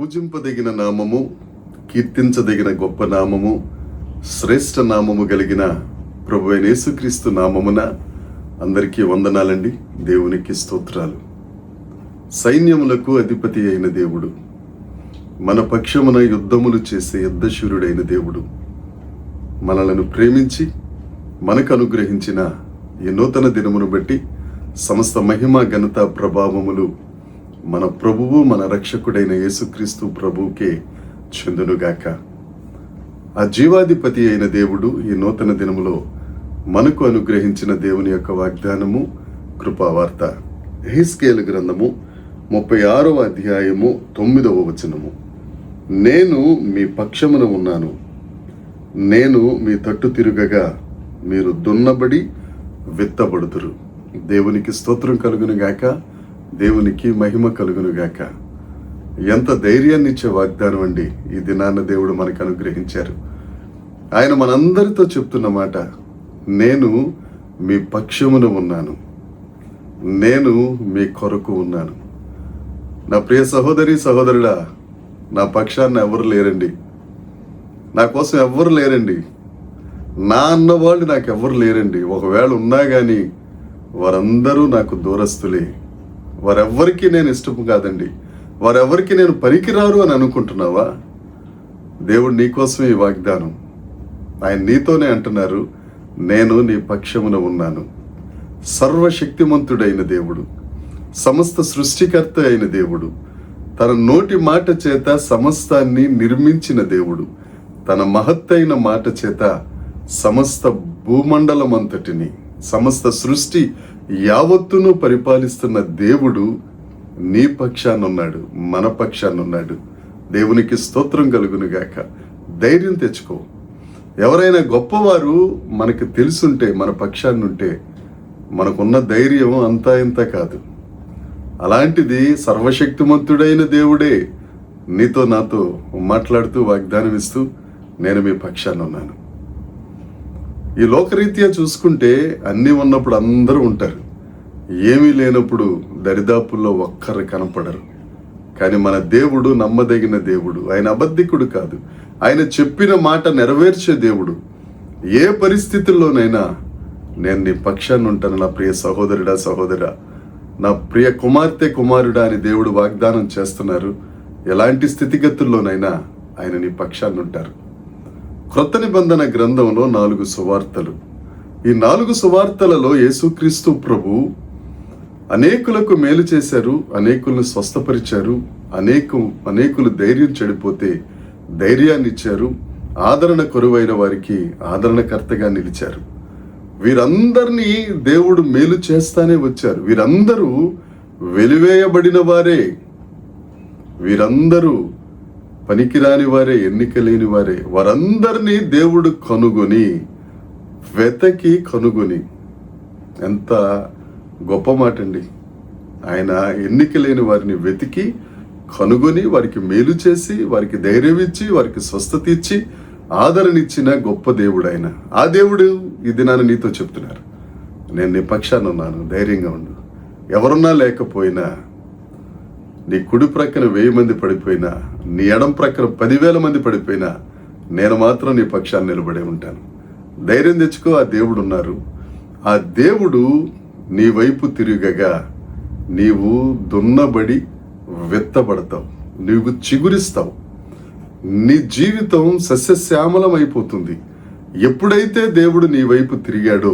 పూజింపదగిన నామము, కీర్తించదగిన గొప్ప నామము, శ్రేష్ఠ నామము కలిగిన ప్రభువైన యేసుక్రీస్తు నామమున అందరికీ వందనాలండి. దేవునికి స్తోత్రాలు. సైన్యములకు అధిపతి అయిన దేవుడు, మన పక్షమున యుద్ధములు చేసే యుద్ధశూరుడైన దేవుడు, మనలను ప్రేమించి మనకు అనుగ్రహించిన ఈ నూతన దినమును బట్టి సమస్త మహిమ ఘనత ప్రభావములు మన ప్రభువు మన రక్షకుడైన యేసుక్రీస్తు ప్రభువుకే చెందునుగాక. ఆ జీవాధిపతి అయిన దేవుడు ఈ నూతన దినములో మనకు అనుగ్రహించిన దేవుని యొక్క వాగ్దానము, కృపావార్త. యెహెజ్కేలు గ్రంథము 36వ అధ్యాయము 9వ వచనము. నేను మీ పక్షమున ఉన్నాను, నేను మీ తట్టు తిరుగగా మీరు దున్నబడి విత్తబడుదురు. దేవునికి స్తోత్రం కలుగునుగాక, దేవునికి మహిమ కలుగునుగాక. ఎంత ధైర్యాన్ని ఇచ్చే వాగ్దానం అండి ఈ దినాన్న దేవుడు మనకు అనుగ్రహించారు. ఆయన మనందరితో చెప్తున్న మాట, నేను మీ పక్షమున ఉన్నాను, నేను మీ కొరకు ఉన్నాను. నా ప్రియ సహోదరి సహోదరుడా, నా పక్షాన్ని ఎవరు లేరండి, నా కోసం ఎవ్వరు లేరండి, నా అన్నవాళ్ళు నాకు ఎవ్వరు లేరండి. ఒకవేళ ఉన్నా కానీ వారందరూ నాకు దూరస్తులే. వారెవ్వరికి నేను ఇష్టము కాదండి, వారెవ్వరికి నేను పనికిరారు అని అనుకుంటున్నావా? దేవుడు నీకోసమే ఈ వాగ్దానం. ఆయన నీతోనే అంటున్నారు, నేను నీ పక్షమున ఉన్నాను. సర్వశక్తిమంతుడైన దేవుడు, సమస్త సృష్టికర్త అయిన దేవుడు, తన నోటి మాట చేత సమస్తాన్ని నిర్మించిన దేవుడు, తన మహత్తైన మాట చేత సమస్త భూమండలమంతటిని, సమస్త సృష్టి యావత్తును పరిపాలిస్తున్న దేవుడు నీ పక్షానున్నాడు, మన పక్షానున్నాడు. దేవునికి స్తోత్రం కలుగునుగాక. ధైర్యం తెచ్చుకో. ఎవరైనా గొప్పవారు మనకు తెలుసుంటే, మన పక్షాన్నుంటే, మనకున్న ధైర్యం అంతా ఇంత కాదు. అలాంటిది సర్వశక్తిమంతుడైన దేవుడే నీతో నాతో మాట్లాడుతూ వాగ్దానం ఇస్తూ, నేను మీ పక్షానున్నాను. ఈ లోకరీత్యా చూసుకుంటే అన్నీ ఉన్నప్పుడు అందరూ ఉంటారు, ఏమీ లేనప్పుడు దరిదాపుల్లో ఒక్కరు కనపడరు. కానీ మన దేవుడు నమ్మదగిన దేవుడు, ఆయన అబద్ధికుడు కాదు. ఆయన చెప్పిన మాట నెరవేర్చే దేవుడు. ఏ పరిస్థితుల్లోనైనా నేను నీ పక్షాన్ని ఉంటాను నా ప్రియ సహోదరుడా సహోదరా, నా ప్రియ కుమార్తె కుమారుడా అని దేవుడు వాగ్దానం చేస్తున్నారు. ఎలాంటి స్థితిగతుల్లోనైనా ఆయన నీ పక్షాన్ని ఉంటారు. క్రొత్త నిబంధన గ్రంథంలో 4 సువార్తలు. ఈ 4 సువార్తలలో యేసుక్రీస్తు ప్రభు అనేకులకు మేలు చేశారు, అనేకులను స్వస్థపరిచారు, అనేకులు ధైర్యం చెడిపోతే ధైర్యాన్ని ఇచ్చారు, ఆదరణ కొరువైన వారికి ఆదరణకర్తగా నిలిచారు. వీరందరినీ దేవుడు మేలు చేస్తానే వచ్చారు. వీరందరూ వెలివేయబడిన వారే, వీరందరూ పనికిరాని వారే, ఎన్నిక లేని వారే. వారందరినీ దేవుడు కనుగొని, వెతకి కనుగొని, ఎంత గొప్ప మాట అండి. ఆయన ఎన్నిక లేని వారిని వెతికి కనుగొని వారికి మేలు చేసి, వారికి ధైర్యం ఇచ్చి, వారికి స్వస్థత ఇచ్చి, ఆదరణ ఇచ్చిన గొప్ప దేవుడు ఆయన. ఆ దేవుడు ఈ దినాన్ని నీతో చెప్తున్నారు, నేను నీ పక్షాన ఉన్నాను, ధైర్యంగా ఉండు. ఎవరున్నా లేకపోయినా, నీ కుడి ప్రక్కన 1000 మంది పడిపోయినా, నీ ఎడం ప్రక్కన 10,000 మంది పడిపోయినా, నేను మాత్రం నీ పక్షాన్ని నిలబడే ఉంటాను. ధైర్యం తెచ్చుకో. ఆ దేవుడు ఉన్నారు. ఆ దేవుడు నీ వైపు తిరగగా నీవు దున్నబడి విత్తబడతావు, నీవు చిగురిస్తావు, నీ జీవితం సస్యశ్యామలం అయిపోతుంది. ఎప్పుడైతే దేవుడు నీ వైపు తిరిగాడో,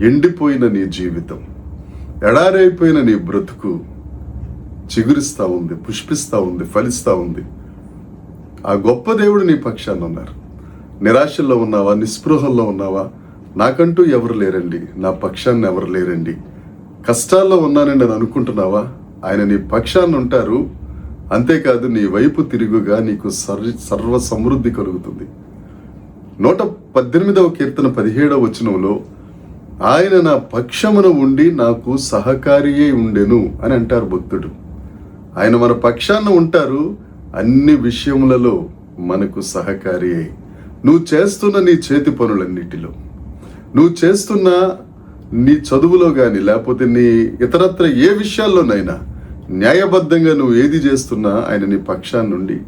ఎండిపోయిన నీ జీవితం, ఎడారైపోయిన నీ బ్రతుకు చిగురిస్తూ ఉంది, పుష్పిస్తూ ఉంది, ఫలిస్తూ ఉంది. ఆ గొప్ప దేవుడు నీ పక్షాన్ని ఉన్నారు. నిరాశల్లో ఉన్నావా, నిస్పృహల్లో ఉన్నావా, నాకంటూ ఎవరు లేరండి, నా పక్షాన్ని ఎవరు లేరండి, కష్టాల్లో ఉన్నానని నేను అనుకుంటున్నావా? ఆయన నీ పక్షాన్ని ఉంటారు. అంతేకాదు, నీ వైపు తిరుగుగా నీకు సర్వ సమృద్ధి కలుగుతుంది. 118వ కీర్తన 17వ వచనంలో, ఆయన నా పక్షమున ఉండి నాకు సహకారియే ఉండెను అని అంటారు భక్తుడు. ఆయన మన పక్షాన ఉంటారు, అన్ని విషయములలో మనకు సహకారి అయి. నువ్వు చేస్తున్న నీ చేతి పనులన్నిటిలో, నువ్వు చేస్తున్న నీ చదువులో కానీ, లేకపోతే నీ ఇతరత్ర ఏ విషయాల్లోనైనా న్యాయబద్ధంగా నువ్వు ఏది చేస్తున్నా ఆయన నీ పక్షాన్ని నుండి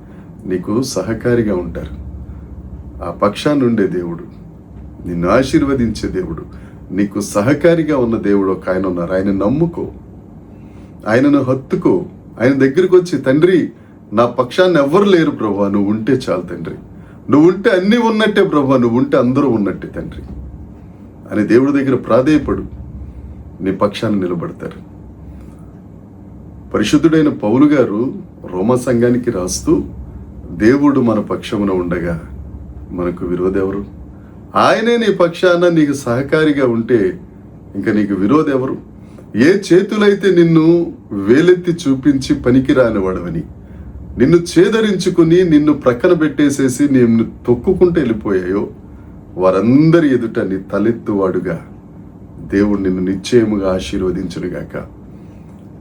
నీకు సహకారిగా ఉంటారు. ఆ పక్షాన్ని ఉండే దేవుడు, నిన్ను ఆశీర్వదించే దేవుడు, నీకు సహకారిగా ఉన్న దేవుడు ఒక ఆయన ఉన్నారు. ఆయన నమ్ముకో, ఆయనను హత్తుకో, ఆయన దగ్గరికి వచ్చి, తండ్రి నా పక్షాన్ని ఎవ్వరు లేరు ప్రభువా, నువ్వు ఉంటే చాలు తండ్రి, నువ్వు ఉంటే అన్నీ ఉన్నట్టే ప్రభువా, నువ్వు ఉంటే అందరూ ఉన్నట్టే తండ్రి అని దేవుడి దగ్గర ప్రాధేయపడు. నీ పక్షాన్ని నిలబడతారు. పరిశుద్ధుడైన పౌలు గారు రోమా సంఘానికి రాస్తూ, దేవుడు మన పక్షమున ఉండగా మనకు విరోధెవరు? ఆయనే నీ పక్షాన నీకు సహకారిగా ఉంటే ఇంకా నీకు విరోధెవరు? ఏ చేతులైతే నిన్ను వేలెత్తి చూపించి పనికిరాని వాడవని, నిన్ను చేదరించుకుని నిన్ను ప్రక్కన పెట్టేసేసి నిన్ను తొక్కుకుంటూ వెళ్ళిపోయాయో వారందరి ఎదుట నీ తలెత్తువాడుగా దేవుడు నిన్ను నిశ్చయముగా ఆశీర్వదించునుగాక.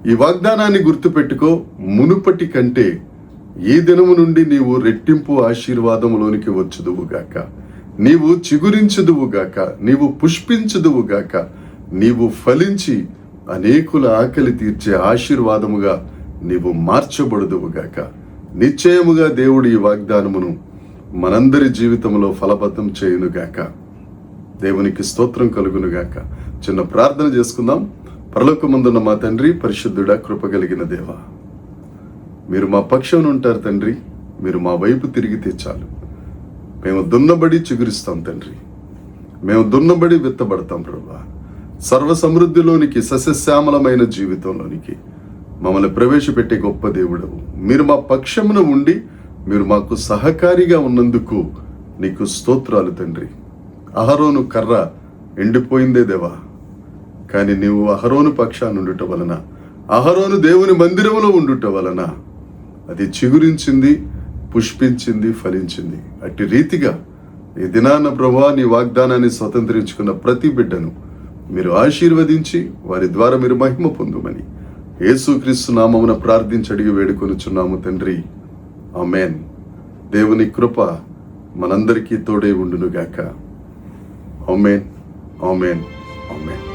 ఈ వాగ్దానాన్ని గుర్తుపెట్టుకో. మునుపటి కంటే ఈ దినము నుండి నీవు రెట్టింపు ఆశీర్వాదములోనికి వచ్చుదువుగాక, నీవు చిగురించుదువుగాక, నీవు పుష్పించుదువుగాక, నీవు ఫలించి అనేకుల ఆకలి తీర్చే ఆశీర్వాదముగా నీవు మార్చబడుదువుగాక. నిశ్చయముగా దేవుడు ఈ వాగ్దానమును మనందరి జీవితంలో ఫలబద్ధం చేయునుగాక. దేవునికి స్తోత్రం కలుగునుగాక. చిన్న ప్రార్థన చేసుకుందాం. పరలోకమందున్న మా తండ్రి, పరిశుద్ధుడా, కృపగలిగిన దేవా, మీరు మా పక్షాన ఉంటారు తండ్రి. మీరు మా వైపు తిరిగితే చాలు, మేము దున్నబడి చిగురిస్తాం తండ్రి, మేము దున్నబడి విత్తబడతాం ప్రభువా. సర్వ సమృద్ధిలోనికి, సస్యశ్యామలమైన జీవితంలోనికి మమ్మల్ని ప్రవేశపెట్టే గొప్ప దేవుడవు. మీరు మా పక్షమున ఉండి మీరు మాకు సహకారిగా ఉన్నందుకు నీకు స్తోత్రాలు తండ్రి. అహరోను కర్ర ఎండిపోయిందే దేవా, కానీ నీవు అహరోను పక్షాన్ని ఉండుట వలన, అహరోను దేవుని మందిరంలో ఉండుట వలన అది చిగురించింది, పుష్పించింది, ఫలించింది. అట్టి రీతిగా ఈ దినాన ప్రభువా నీ వాగ్దానాన్ని స్వతంత్రించుకున్న ప్రతి బిడ్డను మీరు ఆశీర్వదించి వారి ద్వారా మీరు మహిమ పొందుమని యేసుక్రీస్తు నామమున ప్రార్థించి అడిగి వేడుకొనుచున్నాము తండ్రి. ఆమేన్. దేవుని కృప మనందరికీ తోడై ఉండునుగాక. ఆమేన్, ఆమేన్, ఆమేన్.